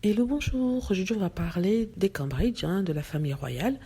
Hello, bonjour. Aujourd'hui, on va parler des Cambridge, de la famille royale.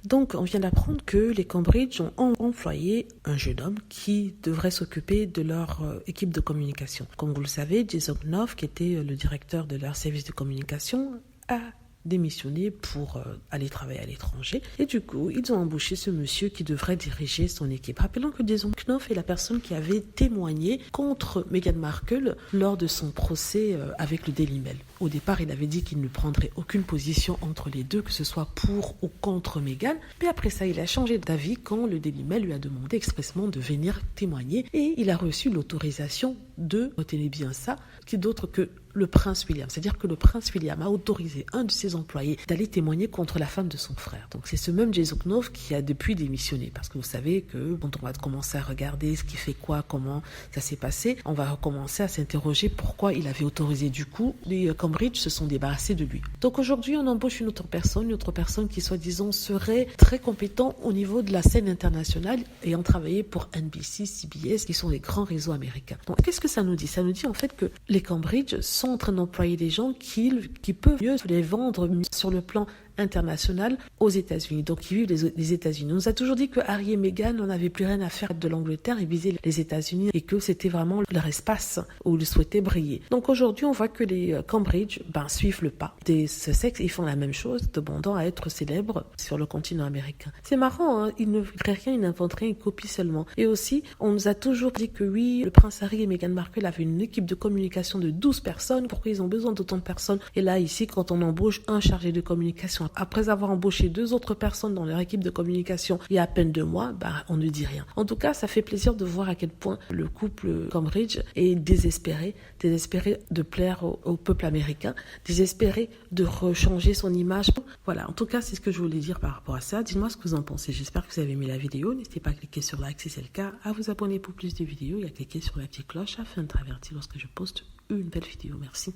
Donc, on vient d'apprendre que les Cambridge ont employé un jeune homme qui devrait s'occuper de leur équipe de communication. Comme vous le savez, Jason Knopf, qui était le directeur de leur service de communication, a démissionné pour aller travailler à l'étranger. Et du coup, ils ont embauché ce monsieur qui devrait diriger son équipe. Rappelons que Jason Knopf est la personne qui avait témoigné contre Meghan Markle lors de son procès avec le Daily Mail. Au départ, il avait dit qu'il ne prendrait aucune position entre les deux, que ce soit pour ou contre Meghan. Mais après ça, il a changé d'avis quand le Daily Mail lui a demandé expressément de venir témoigner. Et il a reçu l'autorisation de, retenez bien ça, qui d'autre que le prince William. C'est-à-dire que le prince William a autorisé un de ses employés d'aller témoigner contre la femme de son frère. Donc c'est ce même Jason Knopf qui a depuis démissionné. Parce que vous savez que quand on va commencer à regarder ce qui fait quoi, comment ça s'est passé, on va recommencer à s'interroger pourquoi il avait autorisé. Du coup, les Cambridge se sont débarrassés de lui. Donc aujourd'hui, on embauche une autre personne qui soi-disant serait très compétent au niveau de la scène internationale ayant travaillé pour NBC, CBS, qui sont les grands réseaux américains. Donc qu'est-ce que ça nous dit? Ça nous dit en fait que les Cambridge sont en train d'employer des gens qui peuvent mieux les vendre sur le plan international aux États-Unis, donc qui vivent les États-Unis. On nous a toujours dit que Harry et Meghan n'en avaient plus rien à faire de l'Angleterre et visaient les États-Unis et que c'était vraiment leur espace où ils souhaitaient briller. Donc aujourd'hui, on voit que les Cambridge suivent le pas des Sussex, ils font la même chose, demandant à être célèbres sur le continent américain. C'est marrant, ils ne créent rien, ils n'inventent rien, ils copient seulement. Et aussi, on nous a toujours dit que oui, le prince Harry et Meghan Markle avaient une équipe de communication de 12 personnes. Pourquoi ils ont besoin d'autant de personnes? Et là, ici, quand on embauche un chargé de communication, après avoir embauché 2 autres personnes dans leur équipe de communication il y a à peine 2 mois, on ne dit rien. En tout cas, ça fait plaisir de voir à quel point le couple Cambridge est désespéré de plaire au peuple américain, désespéré de rechanger son image. Voilà, en tout cas, c'est ce que je voulais dire par rapport à ça. Dites-moi ce que vous en pensez. J'espère que vous avez aimé la vidéo. N'hésitez pas à cliquer sur like si c'est le cas, à vous abonner pour plus de vidéos et à cliquer sur la petite cloche afin d'être averti lorsque je poste une belle vidéo. Merci.